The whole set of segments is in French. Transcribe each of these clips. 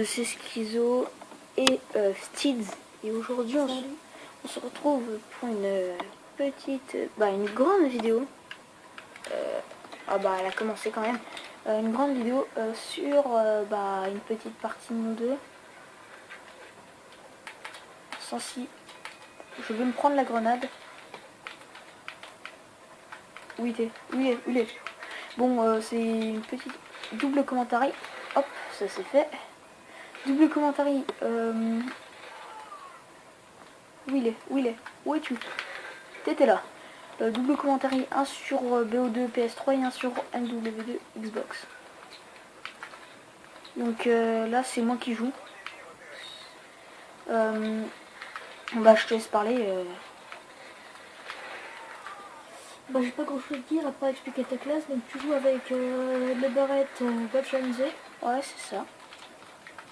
c'est Schizo et Stids. Et aujourd'hui, on se retrouve pour une petite, une grande vidéo. Elle a commencé quand même. Une grande vidéo sur une petite partie de nous deux. Sensi, je veux me prendre la grenade. Où il est? Où il est? Bon, c'est une petite double commentary. Hop, ça c'est fait. Double commentary. Où il est? Où il est? Où es-tu? T'étais là. Double commentary, un sur BO2 PS3 et un sur MW2 Xbox. Donc là c'est moi qui joue. Je te laisse parler. J'ai pas grand chose à dire à part expliquer ta classe. Donc tu joues avec le Barrett Botchanisé. Ouais, c'est ça.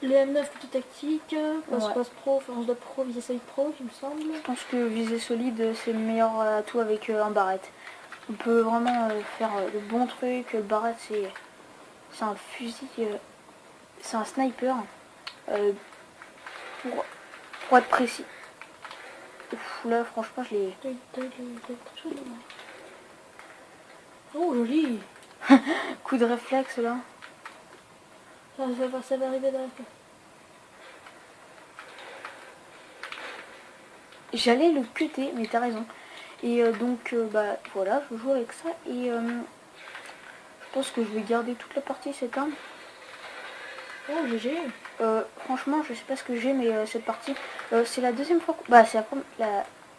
Les M9 plutôt tactique, Ouais. passe pro, force de pro, visée solide pro, il me semble. Je pense que viser solide c'est le meilleur atout avec un Barrett. On peut vraiment faire de bons trucs. Le Barrett c'est un fusil, c'est un sniper. Pour être précis. Ouf, là franchement je l'ai. Oh joli. Coup de réflexe là. Ça va arriver derrière. J'allais le cuter, mais t'as raison. Et voilà, je joue avec ça. Et je pense que je vais garder toute la partie cette arme. Oh GG. Franchement, je sais pas ce que j'ai, mais cette partie, c'est la deuxième fois. C'est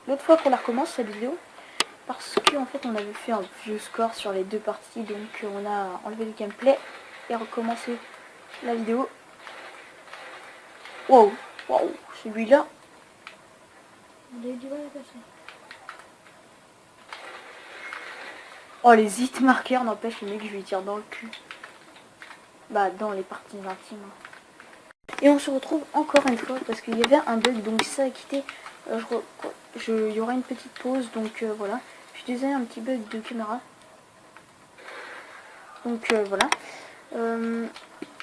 l'autre fois qu'on la recommence cette vidéo. Parce qu'en fait, on avait fait un vieux score sur les deux parties. Donc, on a enlevé le gameplay et recommencé la vidéo. Wow, celui-là. On a eu du mal à passer. Oh, les hit marqueurs, n'empêche, le mec, je lui tire dans le cul. Dans les parties intimes. Et on se retrouve encore une fois parce qu'il y avait un bug, donc si ça a quitté, il y aura une petite pause, donc voilà. Je suis désolée, un petit bug de caméra. Donc voilà.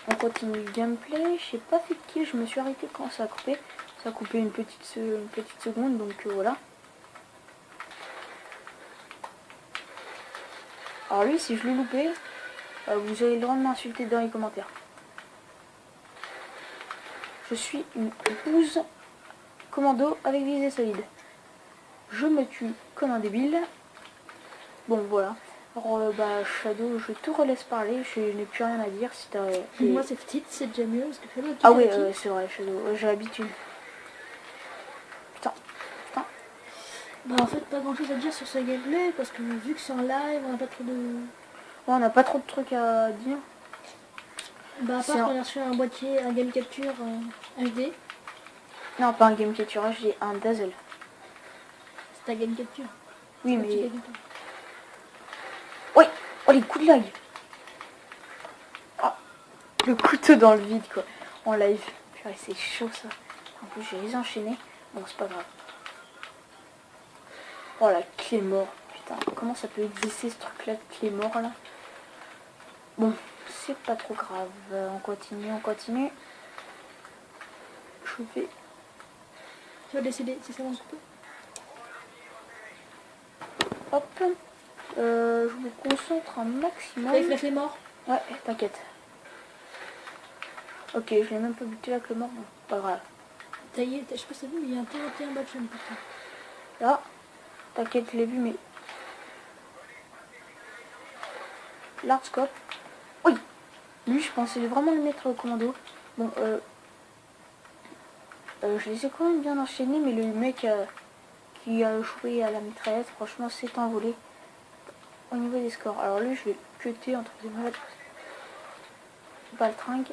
On continue le gameplay. Je sais pas fait qui, je me suis arrêtée quand ça a coupé. Ça a coupé une petite seconde, donc voilà. Alors lui, si je le loupais, vous avez le droit de m'insulter dans les commentaires. Je suis une bouse commando avec visée solide. Je me tue comme un débile. Bon voilà. Alors Shadow, je te relaisse parler, je n'ai plus rien à dire. Si Moi c'est petite, c'est déjà mieux parce que Shadow ah ouais, c'est vrai, Shadow, j'ai l'habitude. Putain. En fait pas grand chose à dire sur ce gameplay parce que vu que c'est en live, on n'a pas trop de... Ouais, on n'a pas trop de trucs à dire. À part qu'on a reçu un boîtier, un game capture HD. Non, pas un game capture HD, un Dazzle. C'est un game capture. Oui, mais... Oui. Oh, les coups de lag. Oh, le couteau dans le vide, quoi. En live. Purée, c'est chaud, ça. En plus, j'ai les enchaînés. Bon, c'est pas grave. Oh, la clé mort. Putain, comment ça peut exister, ce truc-là, de clé mort, là? Bon, c'est pas trop grave. On continue. Je vais... Tu vas décider si ça va un peu. Hop. Je me concentre un maximum. Avec la clé mort? Ouais, t'inquiète. Ok, je l'ai même pas buté la clé mort, bon, pas grave. Ça y est, je sais pas si t'as vu, mais il y a un T21 Batchon pourtant. Là, t'inquiète, je l'ai vu, mais... Lardscope. Oui. Lui, je pensais vraiment le mettre au commando. Bon, je les ai quand même bien enchaînés, mais le mec qui a joué à la mitraillette, franchement, s'est envolé au niveau des scores. Alors lui, je vais cuter entre des malades. Baltringue.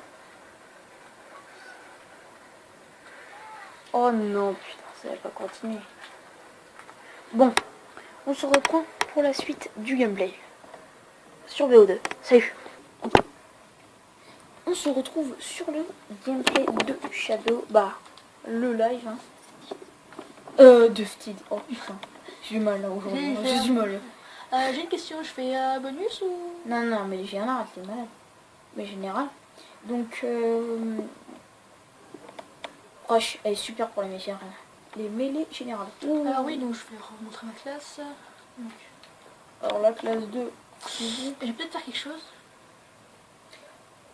Oh non, putain, ça va pas continuer. Bon, on se reprend pour la suite du gameplay. Sur BO2. Salut. On se retrouve sur le gameplay de Shadow. Le live. Hein. De Steed. Oh putain. J'ai du mal là aujourd'hui. J'ai du mal. J'ai une question, je fais bonus ou... Non, mais j'ai un arrêt, c'est malade. Mais général. Donc, Roche, elle est super pour les mêlées générales. Les mêlées générales. Alors oui, donc je vais remontrer ma classe. Donc, Alors la classe 2. je vais peut-être faire quelque chose.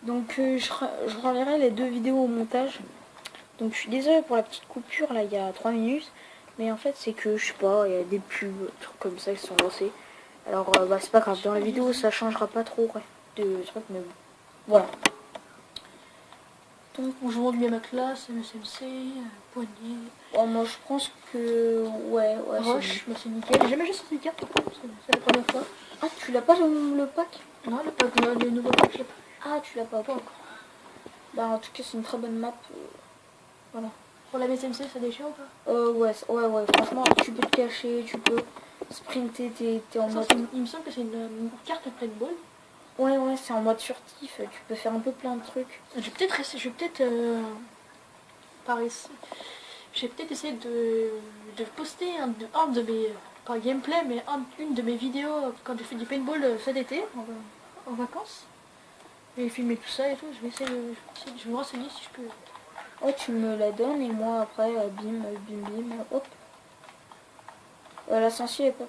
Donc je renverrai les 2 vidéos au montage. Donc je suis désolée pour la petite coupure là il y a 3 minutes. Mais en fait c'est que je sais pas, il y a des pubs, trucs comme ça qui sont lancés. Alors bah c'est pas grave, dans la vidéo ça changera pas trop de trucs, mais bon. Voilà. Donc je montre bien ma classe, MSMC, poignée. Oh, moi je pense que ouais Roche, bah, c'est nickel. J'ai jamais joué sur cette carte, c'est la première fois. Ah tu l'as pas le pack? Non, le nouveau pack, je l'ai pas. Ah tu l'as pas encore. Bah en tout cas c'est une très bonne map. Voilà. Pour la MSMC, ça déchire ou pas? Ouais, franchement tu peux te cacher, tu peux sprinter, t'es en mode... Il me semble que c'est une carte paintball. Ouais c'est en mode furtif, tu peux faire un peu plein de trucs. Je vais peut-être essayer de poster un de mes, pas gameplay, mais une de mes vidéos quand j'ai fait du paintball cet été, en vacances. J'ai filmé tout ça et tout, je vais essayer je vais me renseigner si je peux. Oh tu me la donnes et moi après bim, hop. La sensu est pas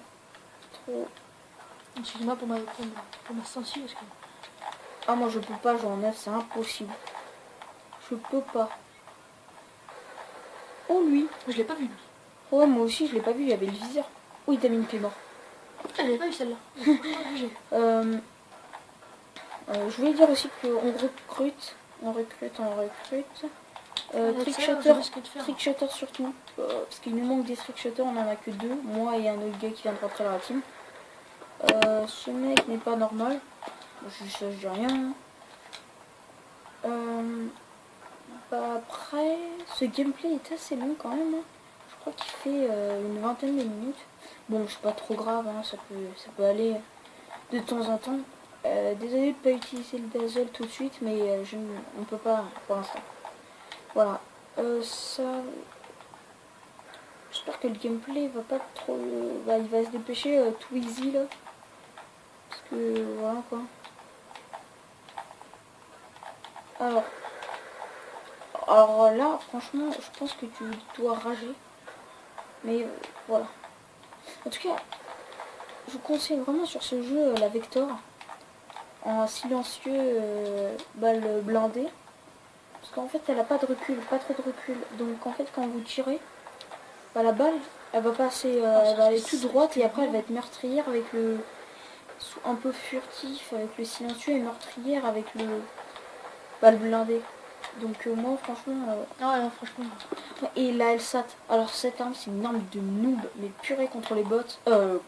trop... Excuse-moi pour ma sensu parce que... Ah moi je peux pas jouer en 9, c'est impossible. Je peux pas. Oh lui. Je l'ai pas vu lui. Ouais moi aussi je l'ai pas vu, il y avait le viseur. Oh il t'a mis une clé mort. Ah, je l'ai pas vu celle-là. Je voulais dire aussi qu'on recrute. On recrute. Trickshotter surtout. Parce qu'il nous manque des trickshotters, on en a que 2. Moi et un autre gars qui vient de rentrer dans la team. Ce mec n'est pas normal. Je dis rien. Bah après, ce gameplay est assez long quand même. Je crois qu'il fait une vingtaine de minutes. Bon, c'est pas trop grave, hein, ça peut aller de temps en temps. Désolé de ne pas utiliser le dazzle tout de suite, mais on peut pas pour l'instant. Voilà. Ça... J'espère que le gameplay va pas trop... Bah, il va se dépêcher tout easy là. Parce que voilà quoi. Alors là, franchement, je pense que tu dois rager. Mais voilà. En tout cas, je vous conseille vraiment sur ce jeu la Vector. En silencieux, balle blindée. Parce qu'en fait, elle a pas de recul, pas trop de recul. Donc en fait, quand vous tirez, bah, la balle, elle va passer, elle va aller tout droite et après elle va être meurtrière avec le... un peu furtif avec le silencieux et meurtrière avec le balle blindée. Donc moi franchement... Ouais, franchement. Et la LSAT, alors cette arme c'est une arme de noob, mais purée contre les bots,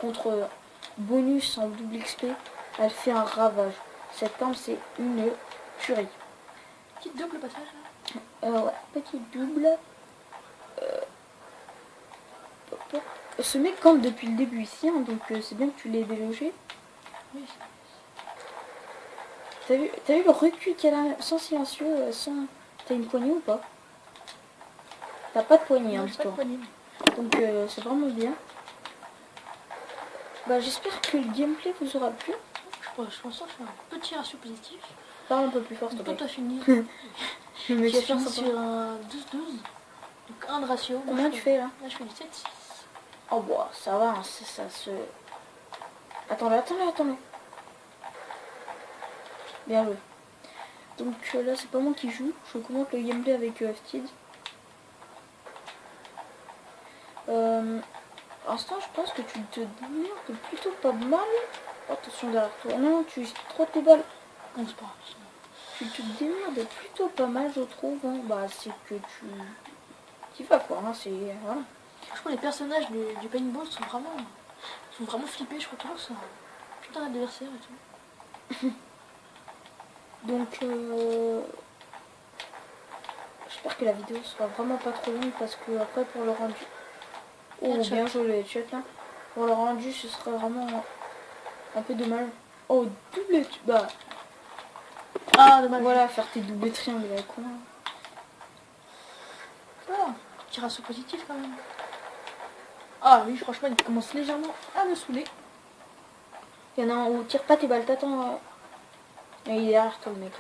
contre bonus en double XP, elle fait un ravage. Cette arme c'est une purée. Petite double passage là. Ouais, petit double. Ce mec campe depuis le début ici, hein, donc c'est bien que tu l'aies délogé. Oui. T'as vu le recul qu'elle a sans silencieux, sans... T'as une poignée ou pas? T'as pas de poignée, hein, dis-toi. Donc c'est vraiment bien. Bah j'espère que le gameplay vous aura plu. Je pense que je fais un petit ratio positif. Parle un peu plus fort, s'il te plaît. Toi t'as fini. Je J'ai fini m'excuse sur un 12-12. Donc 1 de ratio. Combien tu fais là? Là je fais du 7-6. Oh bah ça va, hein, ça se... Attends-le. Bien joué. Donc là c'est pas moi qui joue, je commente le gameplay avec Ftid. Pour l'instant je pense que tu te démerdes plutôt pas mal. Attention derrière toi. Non, tu trop tes balles. Non, c'est pas grave. Tu te démerdes plutôt pas mal je trouve. Hein. Bah c'est que tu vas quoi, hein, c'est... Voilà. Je crois que les personnages du paintball sont vraiment flippés, je crois toujours ça. Tout un adversaire et tout. Donc j'espère que la vidéo sera vraiment pas trop longue parce que après pour le rendu... Oh bien joué le headshot là. Pour le rendu ce serait vraiment un peu dommage. Oh double... Bah... Ah dommage. Voilà, faire tes doubles triangles là quoi. Ah, petit ratio positif quand même. Ah oui franchement il commence légèrement à me saouler. Il y en a un où tire pas tes balles, t'attends. Il est derrière toi le mec.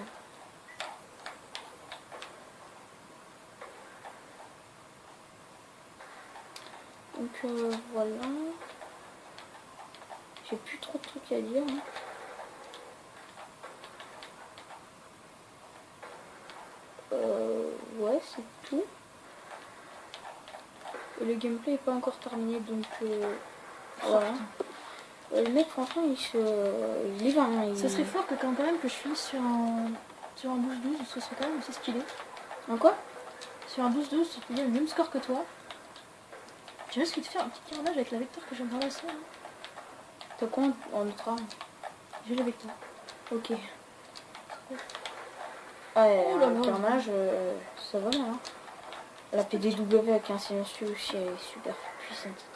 Donc voilà. J'ai plus trop de trucs à dire. Hein. Ouais, c'est tout. Et le gameplay est pas encore terminé, donc voilà. Le mec, franchement, il est vraiment... Ça serait fort que quand même que je finisse sur un 12-12, ce serait quand même assez stylé. En quoi? Sur un 12-12, tu peux le même score que toi. Tu risques de faire un petit carnage avec la vecteur que je viens de ramasser. Hein. T'as quoi en autre arme? J'ai la vecteur. Ok. Ouais, Oh là le là. carnage, ça va là. Hein. La PDW avec un silencieux aussi, elle est super puissante.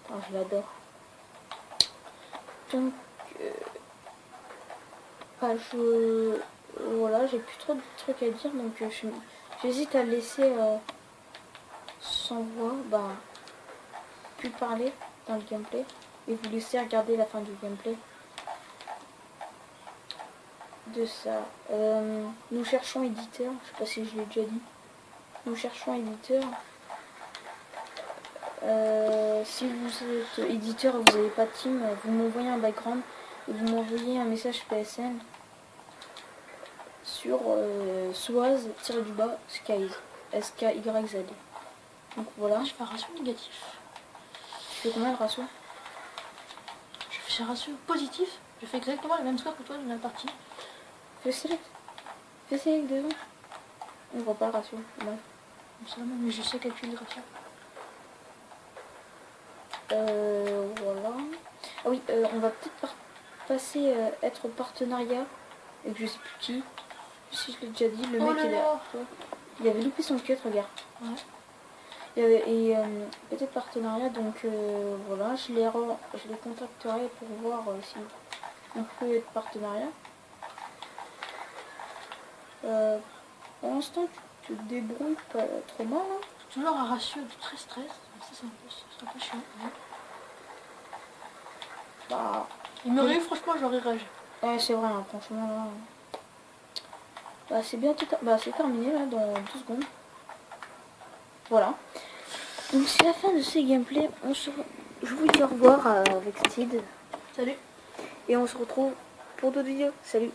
Oh, je l'adore. Donc, bah, voilà, j'ai plus trop de trucs à dire, donc j'hésite à laisser sans voix, bah, plus parler dans le gameplay et vous laisser regarder la fin du gameplay de ça. Nous cherchons éditeur, je sais pas si je l'ai déjà dit. Nous cherchons éditeur. Si vous êtes éditeur et vous n'avez pas de team, vous m'envoyez un background et vous m'envoyez un message PSN sur Soaz-du-bas Skies. SKYZ. Donc voilà. Je fais un ratio négatif. Tu fais combien de ratio? Je fais un ratio positif. Je fais exactement le même score que toi dans la partie. Fais select. Fais select devant. On voit pas le ratio. Ouais. Mais je sais calculer le ratio. Voilà. Ah oui, on va peut-être passer être partenariat avec je sais plus qui. Si je l'ai déjà dit, le mec il avait loupé son cut, regarde. Ouais. Et peut-être partenariat, donc voilà, je les contacterai pour voir si on peut être partenariat. Pour l'instant, tu te débrouilles pas trop mal. Hein. Toujours un ratio de 13-13. Ça, c'est un peu chiant. Ouais. Bah, Il m'aurait eu, franchement, j'aurais rage. ouais, c'est vrai, hein, franchement, là. Bah, c'est bientôt bah, c'est terminé, là, dans 2 secondes. Voilà. Donc, c'est la fin de ce gameplay. Je vous dis au revoir avec Steed. Salut. Et on se retrouve pour d'autres vidéos. Salut.